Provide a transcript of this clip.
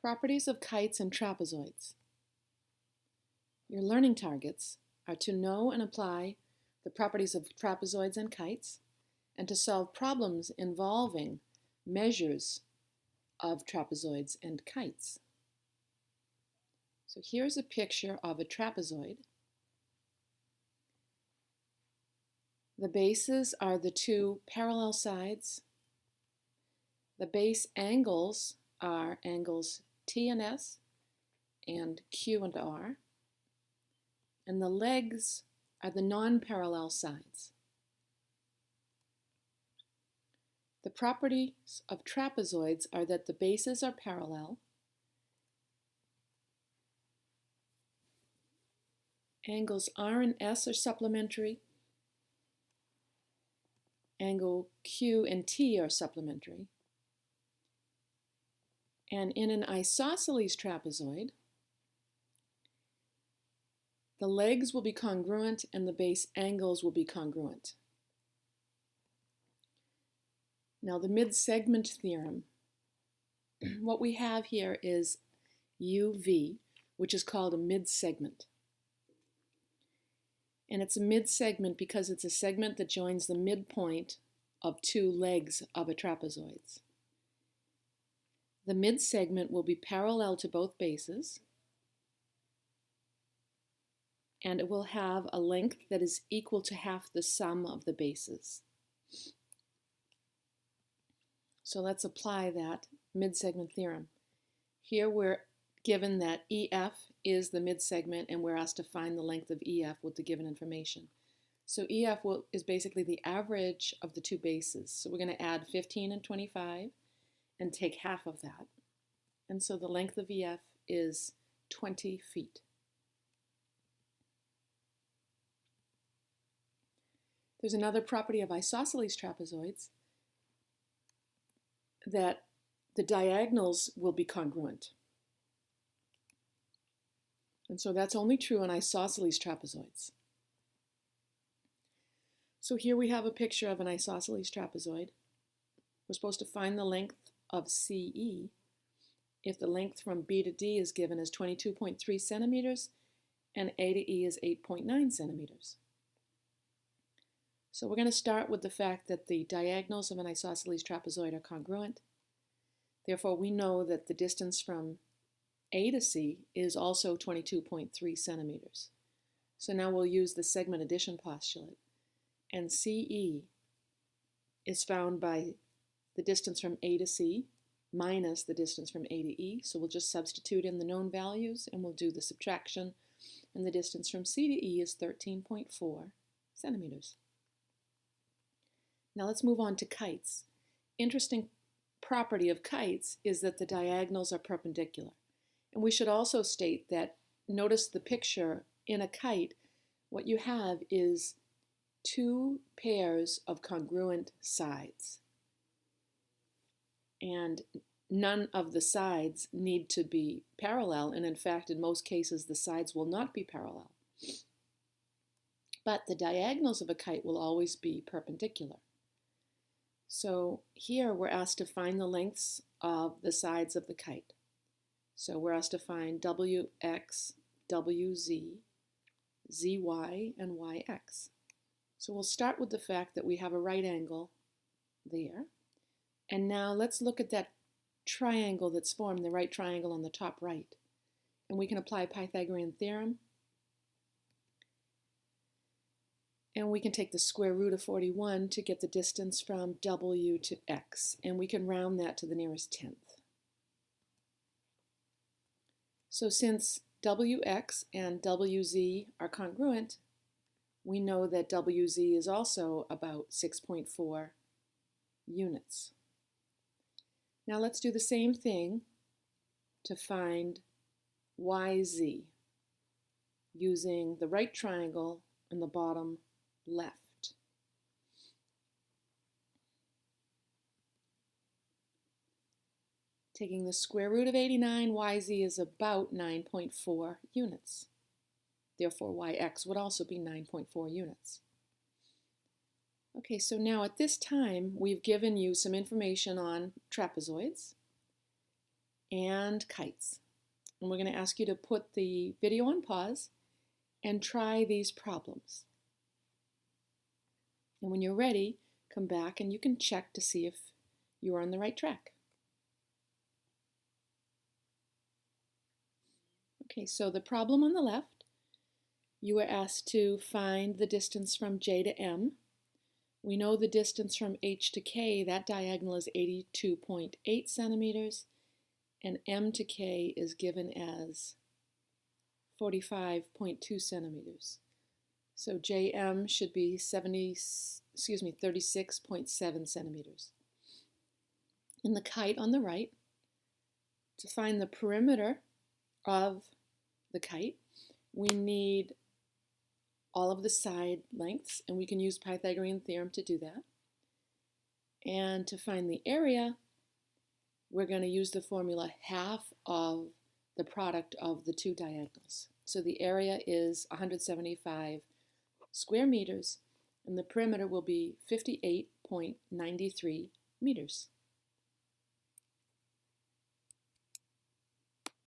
Properties of kites and trapezoids. Your learning targets are to know and apply the properties of trapezoids and kites, and to solve problems involving measures of trapezoids and kites. So here's a picture of a trapezoid. The bases are the two parallel sides. The base angles are angles T and S and Q and R. And the legs are the non-parallel sides. The properties of trapezoids are that the bases are parallel, angles R and S are supplementary, angle Q and T are supplementary, and in an isosceles trapezoid, the legs will be congruent and the base angles will be congruent. Now the Midsegment Theorem, what we have here is UV, which is called a midsegment. And it's a midsegment because it's a segment that joins the midpoint of two legs of a trapezoid. The midsegment will be parallel to both bases, and it will have a length that is equal to half the sum of the bases. So let's apply that midsegment theorem. Here we're given that EF is the midsegment, and we're asked to find the length of EF with the given information. So EF is basically the average of the two bases. So we're going to add 15 and 25 and take half of that. And so the length of EF is 20 feet. There's another property of isosceles trapezoids that the diagonals will be congruent. And so that's only true in isosceles trapezoids. So here we have a picture of an isosceles trapezoid. We're supposed to find the length of CE if the length from B to D is given as 22.3 centimeters and A to E is 8.9 centimeters. So we're going to start with the fact that the diagonals of an isosceles trapezoid are congruent. Therefore, we know that the distance from A to C is also 22.3 centimeters. So now we'll use the segment addition postulate. And CE is found by the distance from A to C minus the distance from A to E. So we'll just substitute in the known values and we'll do the subtraction. And the distance from C to E is 13.4 centimeters. Now let's move on to kites. Interesting property of kites is that the diagonals are perpendicular. And we should also state that, notice the picture in a kite, what you have is two pairs of congruent sides. And none of the sides need to be parallel, and in fact, in most cases, the sides will not be parallel. But the diagonals of a kite will always be perpendicular. So here we're asked to find the lengths of the sides of the kite. So we're asked to find WX, WZ, ZY, and YX. So we'll start with the fact that we have a right angle there. And now let's look at that triangle that's formed, the right triangle on the top right. And we can apply Pythagorean theorem. And we can take the square root of 41 to get the distance from W to X. And we can round that to the nearest tenth. So since WX and WZ are congruent, we know that WZ is also about 6.4 units. Now let's do the same thing to find YZ using the right triangle in the bottom left. Taking the square root of 89, YZ is about 9.4 units. Therefore, YX would also be 9.4 units. Okay, so now at this time, we've given you some information on trapezoids. and Kites. And we're going to ask you to put the video on pause and try these problems. And when you're ready, come back and you can check to see if you are on the right track. Okay, so the problem on the left, you were asked to find the distance from J to M. We know the distance from H to K, that diagonal is 82.8 centimeters, and M to K is given as 45.2 centimeters. So JM should be 36.7 centimeters. In the kite on the right, to find the perimeter of the kite, we need all of the side lengths, and we can use Pythagorean theorem to do that. And to find the area, we're going to use the formula half of the product of the two diagonals. So the area is 175 square meters, and the perimeter will be 58.93 meters.